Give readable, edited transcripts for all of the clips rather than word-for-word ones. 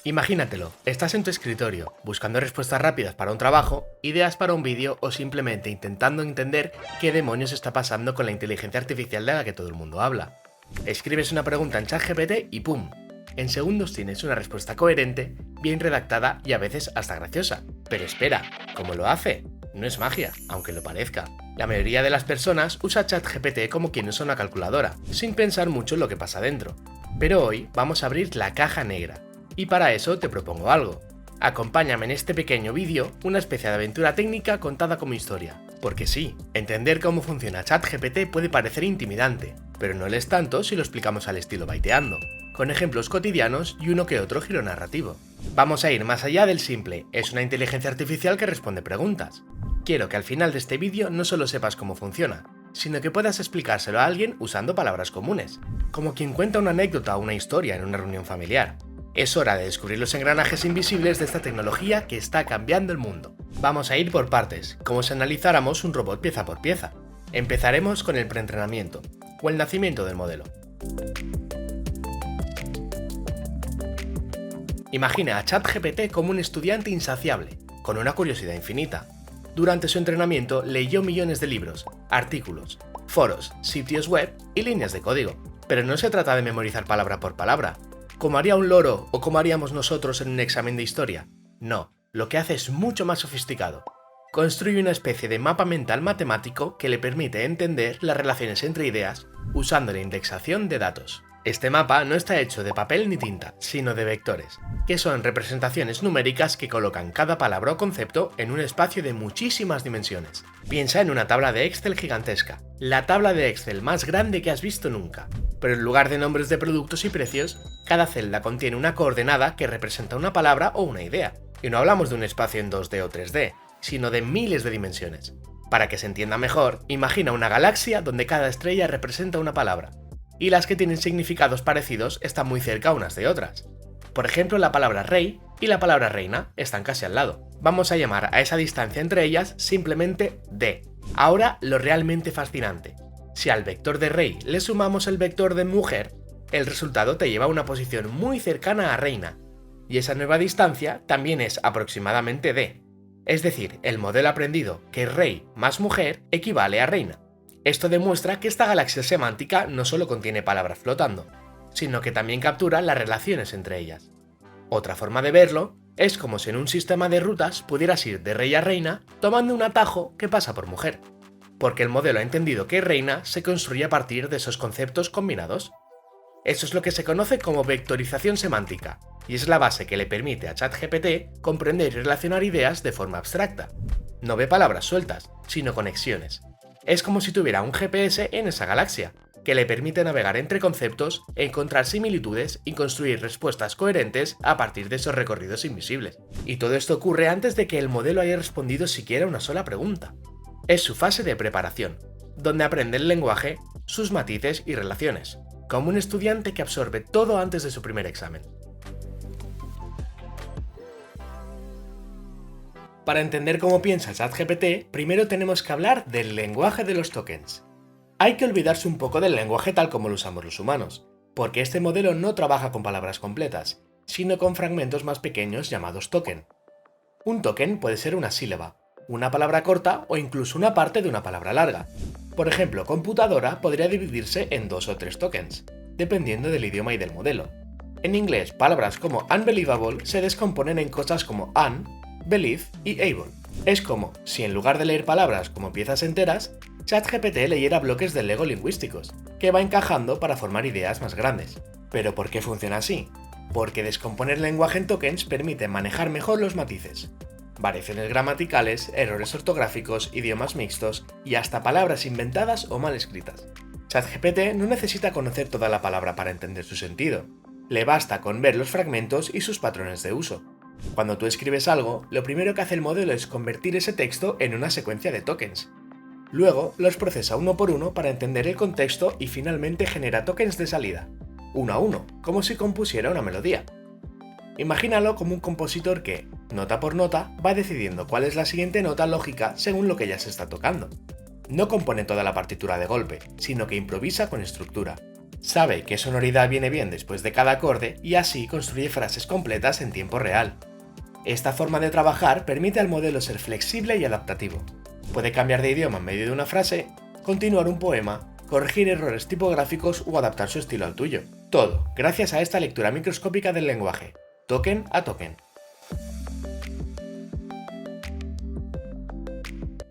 Imagínatelo, estás en tu escritorio, buscando respuestas rápidas para un trabajo, ideas para un vídeo o simplemente intentando entender qué demonios está pasando con la inteligencia artificial de la que todo el mundo habla. Escribes una pregunta en ChatGPT y ¡pum! En segundos tienes una respuesta coherente, bien redactada y a veces hasta graciosa. Pero espera, ¿cómo lo hace? No es magia, aunque lo parezca. La mayoría de las personas usa ChatGPT como quien usa una calculadora, sin pensar mucho en lo que pasa dentro. Pero hoy vamos a abrir la caja negra. Y para eso te propongo algo. Acompáñame en este pequeño vídeo, una especie de aventura técnica contada como historia. Porque sí, entender cómo funciona ChatGPT puede parecer intimidante, pero no lo es tanto si lo explicamos al estilo Byteando, con ejemplos cotidianos y uno que otro giro narrativo. Vamos a ir más allá del simple, es una inteligencia artificial que responde preguntas. Quiero que al final de este vídeo no solo sepas cómo funciona, sino que puedas explicárselo a alguien usando palabras comunes, como quien cuenta una anécdota o una historia en una reunión familiar. Es hora de descubrir los engranajes invisibles de esta tecnología que está cambiando el mundo. Vamos a ir por partes, como si analizáramos un robot pieza por pieza. Empezaremos con el preentrenamiento, o el nacimiento del modelo. Imagina a ChatGPT como un estudiante insaciable, con una curiosidad infinita. Durante su entrenamiento leyó millones de libros, artículos, foros, sitios web y líneas de código. Pero no se trata de memorizar palabra por palabra, como haría un loro o como haríamos nosotros en un examen de historia. No, lo que hace es mucho más sofisticado. Construye una especie de mapa mental matemático que le permite entender las relaciones entre ideas usando la indexación de datos. Este mapa no está hecho de papel ni tinta, sino de vectores, que son representaciones numéricas que colocan cada palabra o concepto en un espacio de muchísimas dimensiones. Piensa en una tabla de Excel gigantesca, la tabla de Excel más grande que has visto nunca. Pero en lugar de nombres de productos y precios, cada celda contiene una coordenada que representa una palabra o una idea. Y no hablamos de un espacio en 2D o 3D, sino de miles de dimensiones. Para que se entienda mejor, imagina una galaxia donde cada estrella representa una palabra, y las que tienen significados parecidos están muy cerca unas de otras. Por ejemplo, la palabra rey y la palabra reina están casi al lado. Vamos a llamar a esa distancia entre ellas simplemente D. Ahora lo realmente fascinante. Si al vector de rey le sumamos el vector de mujer, el resultado te lleva a una posición muy cercana a reina, y esa nueva distancia también es aproximadamente D. Es decir, el modelo aprendido que rey más mujer equivale a reina. Esto demuestra que esta galaxia semántica no solo contiene palabras flotando, sino que también captura las relaciones entre ellas. Otra forma de verlo es como si en un sistema de rutas pudieras ir de rey a reina tomando un atajo que pasa por mujer, porque el modelo ha entendido que reina se construye a partir de esos conceptos combinados. Eso es lo que se conoce como vectorización semántica, y es la base que le permite a ChatGPT comprender y relacionar ideas de forma abstracta. No ve palabras sueltas, sino conexiones. Es como si tuviera un GPS en esa galaxia, que le permite navegar entre conceptos, encontrar similitudes y construir respuestas coherentes a partir de esos recorridos invisibles. Y todo esto ocurre antes de que el modelo haya respondido siquiera una sola pregunta. Es su fase de preparación, donde aprende el lenguaje, sus matices y relaciones, como un estudiante que absorbe todo antes de su primer examen. Para entender cómo piensa ChatGPT, primero tenemos que hablar del lenguaje de los tokens. Hay que olvidarse un poco del lenguaje tal como lo usamos los humanos, porque este modelo no trabaja con palabras completas, sino con fragmentos más pequeños llamados token. Un token puede ser una sílaba, una palabra corta o incluso una parte de una palabra larga. Por ejemplo, computadora podría dividirse en 2 o 3 tokens, dependiendo del idioma y del modelo. En inglés, palabras como unbelievable se descomponen en cosas como believe y able. Es como si en lugar de leer palabras como piezas enteras, ChatGPT leyera bloques de Lego lingüísticos, que va encajando para formar ideas más grandes. ¿Pero por qué funciona así? Porque descomponer el lenguaje en tokens permite manejar mejor los matices, variaciones gramaticales, errores ortográficos, idiomas mixtos y hasta palabras inventadas o mal escritas. ChatGPT no necesita conocer toda la palabra para entender su sentido. Le basta con ver los fragmentos y sus patrones de uso. Cuando tú escribes algo, lo primero que hace el modelo es convertir ese texto en una secuencia de tokens. Luego los procesa uno por uno para entender el contexto y finalmente genera tokens de salida, uno a uno, como si compusiera una melodía. Imagínalo como un compositor que, nota por nota, va decidiendo cuál es la siguiente nota lógica según lo que ya se está tocando. No compone toda la partitura de golpe, sino que improvisa con estructura. Sabe qué sonoridad viene bien después de cada acorde y así construye frases completas en tiempo real. Esta forma de trabajar permite al modelo ser flexible y adaptativo. Puede cambiar de idioma en medio de una frase, continuar un poema, corregir errores tipográficos o adaptar su estilo al tuyo. Todo gracias a esta lectura microscópica del lenguaje, token a token.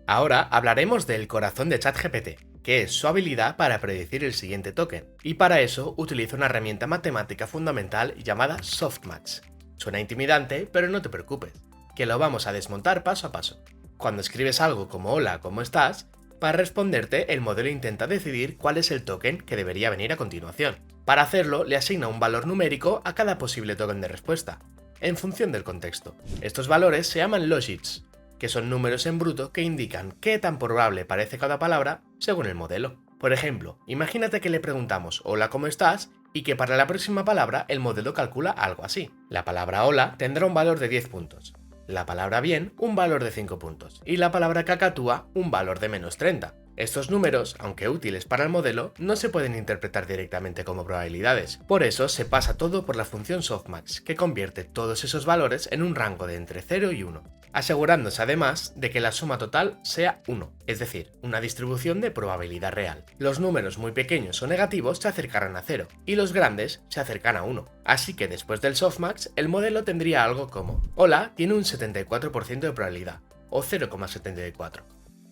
Ahora hablaremos del corazón de ChatGPT, que es su habilidad para predecir el siguiente token, y para eso utiliza una herramienta matemática fundamental llamada softmax. Suena intimidante, pero no te preocupes, que lo vamos a desmontar paso a paso. Cuando escribes algo como hola, ¿cómo estás?, para responderte el modelo intenta decidir cuál es el token que debería venir a continuación. Para hacerlo le asigna un valor numérico a cada posible token de respuesta, en función del contexto. Estos valores se llaman logits, que son números en bruto que indican qué tan probable parece cada palabra según el modelo. Por ejemplo, imagínate que le preguntamos hola, ¿cómo estás?, y que para la próxima palabra el modelo calcula algo así. La palabra hola tendrá un valor de 10 puntos, la palabra bien un valor de 5 puntos y la palabra cacatúa un valor de menos 30. Estos números, aunque útiles para el modelo, no se pueden interpretar directamente como probabilidades. Por eso se pasa todo por la función softmax, que convierte todos esos valores en un rango de entre 0 y 1, asegurándose además de que la suma total sea 1, es decir, una distribución de probabilidad real. Los números muy pequeños o negativos se acercarán a 0 y los grandes se acercan a 1. Así que después del softmax, el modelo tendría algo como hola tiene un 74% de probabilidad, o 0,74.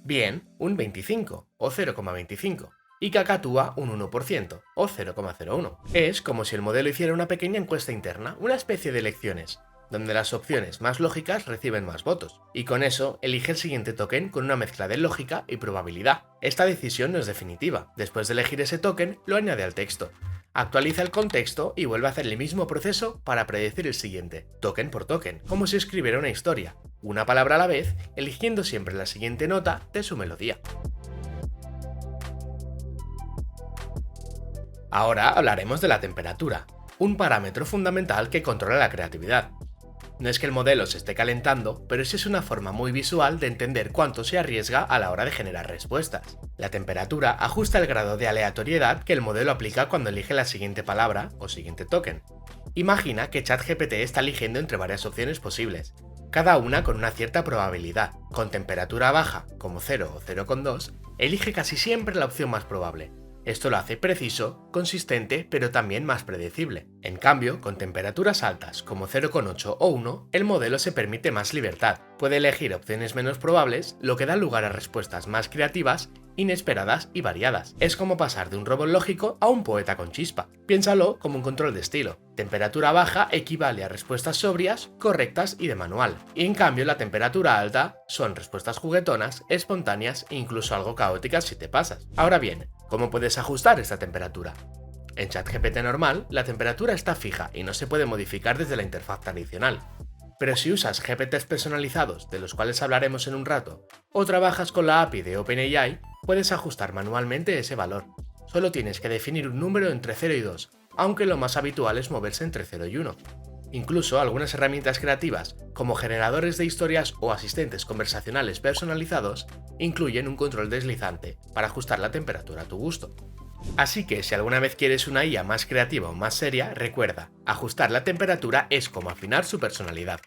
Bien, un 25 o 0,25 y cacatúa un 1% o 0,01. Es como si el modelo hiciera una pequeña encuesta interna, una especie de elecciones, donde las opciones más lógicas reciben más votos, y con eso elige el siguiente token con una mezcla de lógica y probabilidad. Esta decisión no es definitiva. Después de elegir ese token, lo añade al texto, actualiza el contexto y vuelve a hacer el mismo proceso para predecir el siguiente, token por token, como si escribiera una historia, una palabra a la vez, eligiendo siempre la siguiente nota de su melodía. Ahora hablaremos de la temperatura, un parámetro fundamental que controla la creatividad. No es que el modelo se esté calentando, pero sí es una forma muy visual de entender cuánto se arriesga a la hora de generar respuestas. La temperatura ajusta el grado de aleatoriedad que el modelo aplica cuando elige la siguiente palabra o siguiente token. Imagina que ChatGPT está eligiendo entre varias opciones posibles, cada una con una cierta probabilidad. Con temperatura baja, como 0 o 0,2, elige casi siempre la opción más probable. Esto lo hace preciso, consistente, pero también más predecible. En cambio, con temperaturas altas, como 0,8 o 1, el modelo se permite más libertad. Puede elegir opciones menos probables, lo que da lugar a respuestas más creativas, inesperadas y variadas. Es como pasar de un robot lógico a un poeta con chispa. Piénsalo como un control de estilo. Temperatura baja equivale a respuestas sobrias, correctas y de manual. Y en cambio la temperatura alta son respuestas juguetonas, espontáneas e incluso algo caóticas si te pasas. Ahora bien, ¿cómo puedes ajustar esta temperatura? En ChatGPT normal, la temperatura está fija y no se puede modificar desde la interfaz tradicional. Pero si usas GPTs personalizados, de los cuales hablaremos en un rato, o trabajas con la API de OpenAI, puedes ajustar manualmente ese valor. Solo tienes que definir un número entre 0 y 2, aunque lo más habitual es moverse entre 0 y 1. Incluso algunas herramientas creativas, como generadores de historias o asistentes conversacionales personalizados, incluyen un control deslizante para ajustar la temperatura a tu gusto. Así que si alguna vez quieres una IA más creativa o más seria, recuerda, ajustar la temperatura es como afinar su personalidad.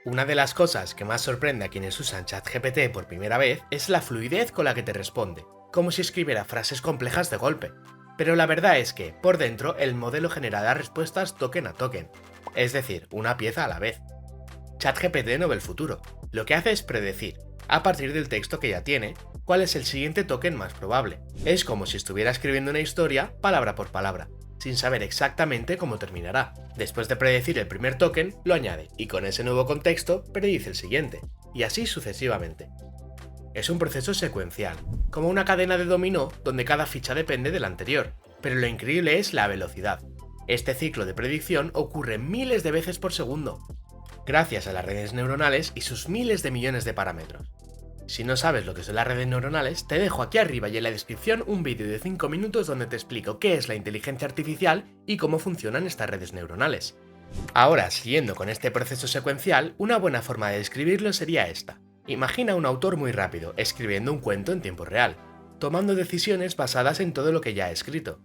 Una de las cosas que más sorprende a quienes usan ChatGPT por primera vez es la fluidez con la que te responde, como si escribiera frases complejas de golpe. Pero la verdad es que, por dentro, el modelo generará respuestas token a token, es decir, una pieza a la vez. ChatGPT no ve el futuro, lo que hace es predecir, a partir del texto que ya tiene, cuál es el siguiente token más probable. Es como si estuviera escribiendo una historia palabra por palabra, sin saber exactamente cómo terminará. Después de predecir el primer token, lo añade, y con ese nuevo contexto predice el siguiente, y así sucesivamente. Es un proceso secuencial, como una cadena de dominó donde cada ficha depende de la anterior, pero lo increíble es la velocidad. Este ciclo de predicción ocurre miles de veces por segundo, gracias a las redes neuronales y sus miles de millones de parámetros. Si no sabes lo que son las redes neuronales, te dejo aquí arriba y en la descripción un vídeo de 5 minutos donde te explico qué es la inteligencia artificial y cómo funcionan estas redes neuronales. Ahora, siguiendo con este proceso secuencial, una buena forma de describirlo sería esta. Imagina un autor muy rápido, escribiendo un cuento en tiempo real, tomando decisiones basadas en todo lo que ya ha escrito.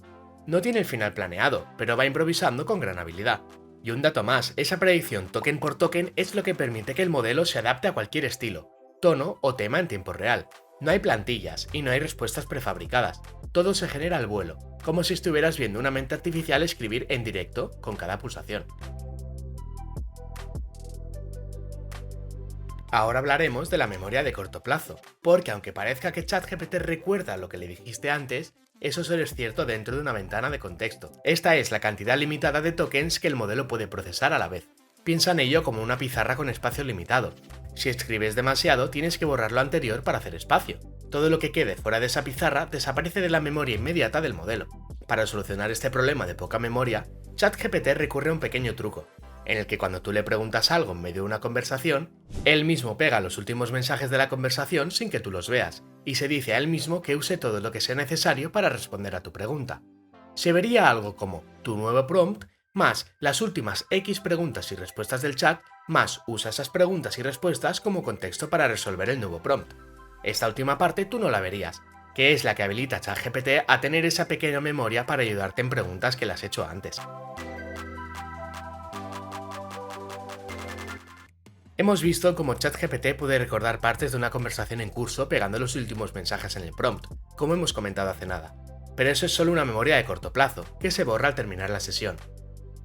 No tiene el final planeado, pero va improvisando con gran habilidad. Y un dato más, esa predicción token por token es lo que permite que el modelo se adapte a cualquier estilo, tono o tema en tiempo real. No hay plantillas y no hay respuestas prefabricadas, todo se genera al vuelo, como si estuvieras viendo una mente artificial escribir en directo con cada pulsación. Ahora hablaremos de la memoria de corto plazo, porque aunque parezca que ChatGPT recuerda lo que le dijiste antes, eso solo es cierto dentro de una ventana de contexto. Esta es la cantidad limitada de tokens que el modelo puede procesar a la vez. Piensa en ello como una pizarra con espacio limitado. Si escribes demasiado, tienes que borrar lo anterior para hacer espacio. Todo lo que quede fuera de esa pizarra desaparece de la memoria inmediata del modelo. Para solucionar este problema de poca memoria, ChatGPT recurre a un pequeño truco, en el que cuando tú le preguntas algo en medio de una conversación, él mismo pega los últimos mensajes de la conversación sin que tú los veas, y se dice a él mismo que use todo lo que sea necesario para responder a tu pregunta. Se vería algo como tu nuevo prompt más las últimas X preguntas y respuestas del chat, más usa esas preguntas y respuestas como contexto para resolver el nuevo prompt. Esta última parte tú no la verías, que es la que habilita a ChatGPT a tener esa pequeña memoria para ayudarte en preguntas que le has hecho antes. Hemos visto cómo ChatGPT puede recordar partes de una conversación en curso pegando los últimos mensajes en el prompt, como hemos comentado hace nada. Pero eso es solo una memoria de corto plazo, que se borra al terminar la sesión.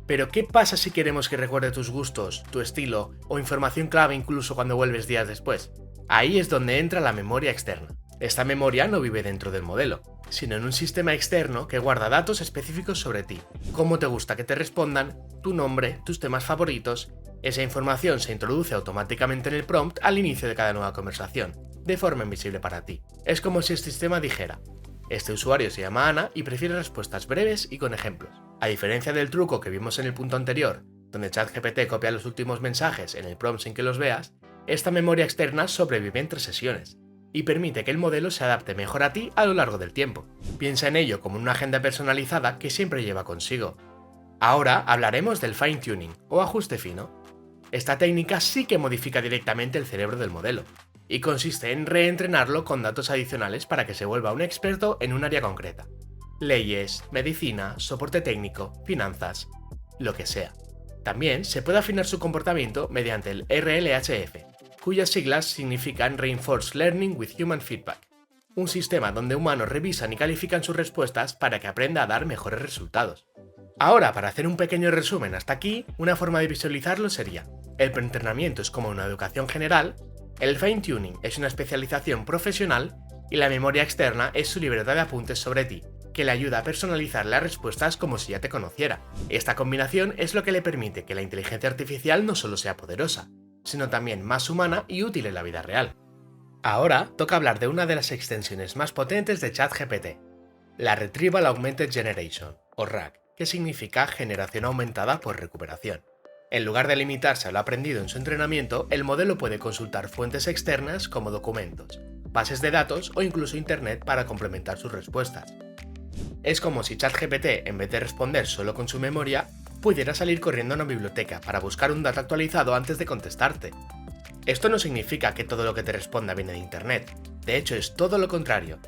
Pero ¿qué pasa si queremos que recuerde tus gustos, tu estilo o información clave incluso cuando vuelves días después? Ahí es donde entra la memoria externa. Esta memoria no vive dentro del modelo, sino en un sistema externo que guarda datos específicos sobre ti, cómo te gusta que te respondan, tu nombre, tus temas favoritos. Esa información se introduce automáticamente en el prompt al inicio de cada nueva conversación, de forma invisible para ti. Es como si el sistema dijera: este usuario se llama Ana y prefiere respuestas breves y con ejemplos. A diferencia del truco que vimos en el punto anterior, donde ChatGPT copia los últimos mensajes en el prompt sin que los veas, esta memoria externa sobrevive entre sesiones y permite que el modelo se adapte mejor a ti a lo largo del tiempo. Piensa en ello como una agenda personalizada que siempre lleva consigo. Ahora hablaremos del fine-tuning o ajuste fino. Esta técnica sí que modifica directamente el cerebro del modelo, y consiste en reentrenarlo con datos adicionales para que se vuelva un experto en un área concreta. Leyes, medicina, soporte técnico, finanzas, lo que sea. También se puede afinar su comportamiento mediante el RLHF, cuyas siglas significan Reinforced Learning with Human Feedback, un sistema donde humanos revisan y califican sus respuestas para que aprenda a dar mejores resultados. Ahora, para hacer un pequeño resumen hasta aquí, una forma de visualizarlo sería: el preentrenamiento es como una educación general, el fine-tuning es una especialización profesional y la memoria externa es su libreta de apuntes sobre ti, que le ayuda a personalizar las respuestas como si ya te conociera. Esta combinación es lo que le permite que la inteligencia artificial no solo sea poderosa, sino también más humana y útil en la vida real. Ahora toca hablar de una de las extensiones más potentes de ChatGPT, la Retrieval Augmented Generation, o RAG, que significa generación aumentada por recuperación. En lugar de limitarse a lo aprendido en su entrenamiento, el modelo puede consultar fuentes externas como documentos, bases de datos o incluso internet para complementar sus respuestas. Es como si ChatGPT, en vez de responder solo con su memoria, pudiera salir corriendo a una biblioteca para buscar un dato actualizado antes de contestarte. Esto no significa que todo lo que te responda viene de internet, de hecho es todo lo contrario.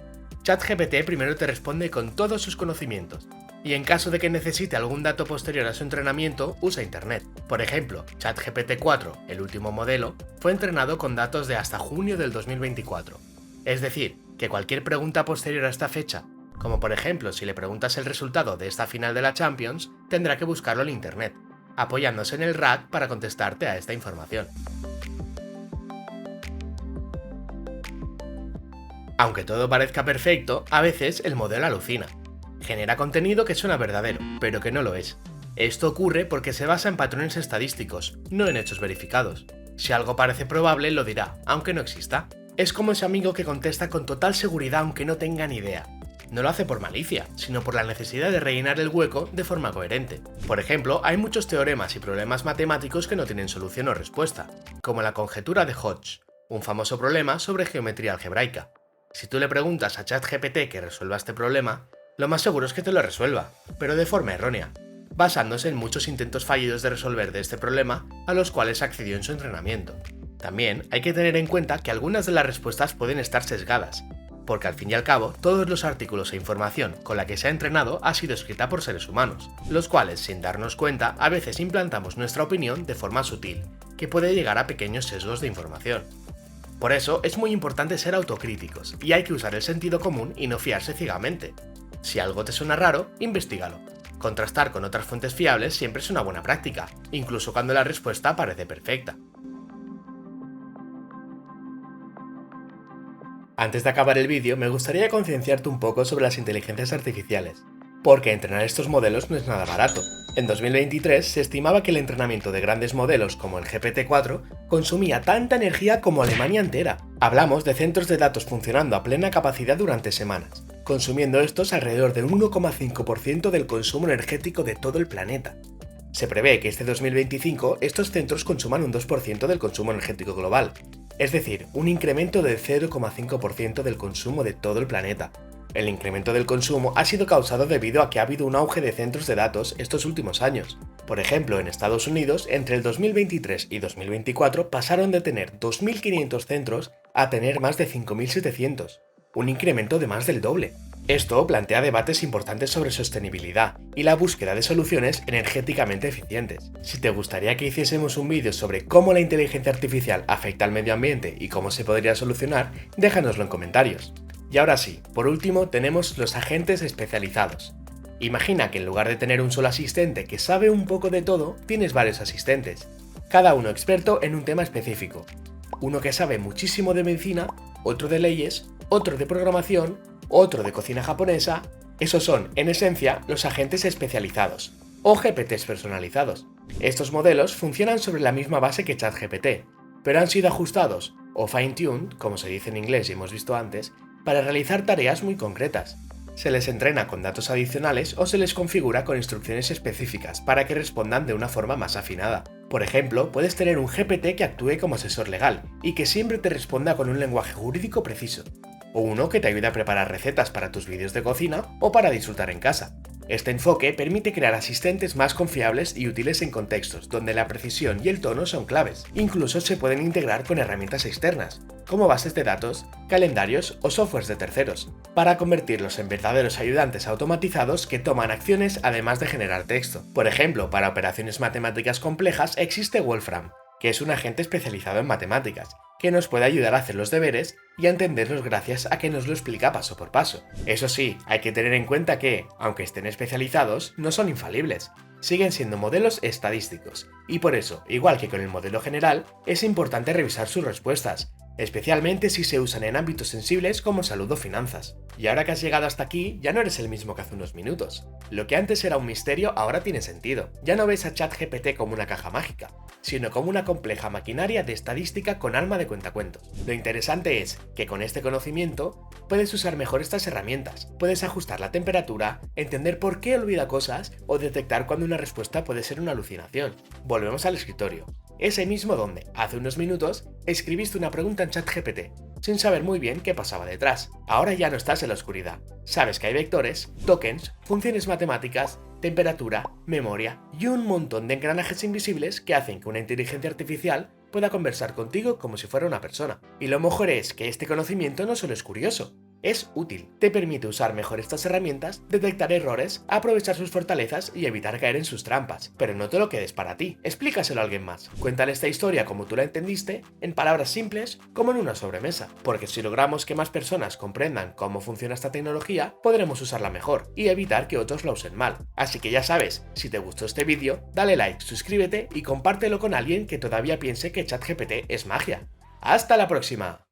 ChatGPT primero te responde con todos sus conocimientos, y en caso de que necesite algún dato posterior a su entrenamiento, usa internet. Por ejemplo, ChatGPT 4, el último modelo, fue entrenado con datos de hasta junio del 2024. Es decir, que cualquier pregunta posterior a esta fecha, como por ejemplo si le preguntas el resultado de esta final de la Champions, tendrá que buscarlo en internet, apoyándose en el RAG para contestarte a esta información. Aunque todo parezca perfecto, a veces el modelo alucina. Genera contenido que suena verdadero, pero que no lo es. Esto ocurre porque se basa en patrones estadísticos, no en hechos verificados. Si algo parece probable, lo dirá, aunque no exista. Es como ese amigo que contesta con total seguridad aunque no tenga ni idea. No lo hace por malicia, sino por la necesidad de rellenar el hueco de forma coherente. Por ejemplo, hay muchos teoremas y problemas matemáticos que no tienen solución o respuesta, como la conjetura de Hodge, un famoso problema sobre geometría algebraica. Si tú le preguntas a ChatGPT que resuelva este problema, lo más seguro es que te lo resuelva, pero de forma errónea, basándose en muchos intentos fallidos de resolver de este problema a los cuales accedió en su entrenamiento. También hay que tener en cuenta que algunas de las respuestas pueden estar sesgadas, porque al fin y al cabo todos los artículos e información con la que se ha entrenado ha sido escrita por seres humanos, los cuales sin darnos cuenta a veces implantamos nuestra opinión de forma sutil, que puede llegar a pequeños sesgos de información. Por eso es muy importante ser autocríticos y hay que usar el sentido común y no fiarse ciegamente. Si algo te suena raro, investígalo. Contrastar con otras fuentes fiables siempre es una buena práctica, incluso cuando la respuesta parece perfecta. Antes de acabar el vídeo, me gustaría concienciarte un poco sobre las inteligencias artificiales, porque entrenar estos modelos no es nada barato. En 2023 se estimaba que el entrenamiento de grandes modelos como el GPT-4 consumía tanta energía como Alemania entera. Hablamos de centros de datos funcionando a plena capacidad durante semanas, consumiendo estos alrededor del 1,5% del consumo energético de todo el planeta. Se prevé que este 2025 estos centros consuman un 2% del consumo energético global, es decir, un incremento del 0,5% del consumo de todo el planeta. El incremento del consumo ha sido causado debido a que ha habido un auge de centros de datos estos últimos años. Por ejemplo, en Estados Unidos, entre el 2023 y 2024 pasaron de tener 2.500 centros a tener más de 5.700, un incremento de más del doble. Esto plantea debates importantes sobre sostenibilidad y la búsqueda de soluciones energéticamente eficientes. Si te gustaría que hiciésemos un vídeo sobre cómo la inteligencia artificial afecta al medio ambiente y cómo se podría solucionar, déjanoslo en comentarios. Y ahora sí, por último tenemos los agentes especializados. Imagina que en lugar de tener un solo asistente que sabe un poco de todo, tienes varios asistentes, cada uno experto en un tema específico. Uno que sabe muchísimo de medicina, otro de leyes, otro de programación, otro de cocina japonesa. Esos son, en esencia, los agentes especializados, o GPTs personalizados. Estos modelos funcionan sobre la misma base que ChatGPT, pero han sido ajustados, o fine-tuned, como se dice en inglés y hemos visto antes, para realizar tareas muy concretas. Se les entrena con datos adicionales o se les configura con instrucciones específicas para que respondan de una forma más afinada. Por ejemplo, puedes tener un GPT que actúe como asesor legal y que siempre te responda con un lenguaje jurídico preciso, o uno que te ayude a preparar recetas para tus vídeos de cocina o para disfrutar en casa. Este enfoque permite crear asistentes más confiables y útiles en contextos donde la precisión y el tono son claves. Incluso se pueden integrar con herramientas externas, como bases de datos, calendarios o softwares de terceros, para convertirlos en verdaderos ayudantes automatizados que toman acciones además de generar texto. Por ejemplo, para operaciones matemáticas complejas existe Wolfram, que es un agente especializado en matemáticas, que nos puede ayudar a hacer los deberes y a entenderlos gracias a que nos lo explica paso por paso. Eso sí, hay que tener en cuenta que, aunque estén especializados, no son infalibles, siguen siendo modelos estadísticos, y por eso, igual que con el modelo general, es importante revisar sus respuestas, especialmente si se usan en ámbitos sensibles como salud o finanzas. Y ahora que has llegado hasta aquí, ya no eres el mismo que hace unos minutos. Lo que antes era un misterio ahora tiene sentido. Ya no ves a ChatGPT como una caja mágica, sino como una compleja maquinaria de estadística con alma de cuentacuentos. Lo interesante es que con este conocimiento puedes usar mejor estas herramientas, puedes ajustar la temperatura, entender por qué olvida cosas o detectar cuando una respuesta puede ser una alucinación. Volvemos al escritorio. Ese mismo donde, hace unos minutos, escribiste una pregunta en ChatGPT, sin saber muy bien qué pasaba detrás. Ahora ya no estás en la oscuridad. Sabes que hay vectores, tokens, funciones matemáticas, temperatura, memoria y un montón de engranajes invisibles que hacen que una inteligencia artificial pueda conversar contigo como si fuera una persona. Y lo mejor es que este conocimiento no solo es curioso, es útil. Te permite usar mejor estas herramientas, detectar errores, aprovechar sus fortalezas y evitar caer en sus trampas. Pero no te lo quedes para ti, explícaselo a alguien más. Cuéntale esta historia como tú la entendiste, en palabras simples, como en una sobremesa. Porque si logramos que más personas comprendan cómo funciona esta tecnología, podremos usarla mejor y evitar que otros la usen mal. Así que ya sabes, si te gustó este vídeo, dale like, suscríbete y compártelo con alguien que todavía piense que ChatGPT es magia. ¡Hasta la próxima!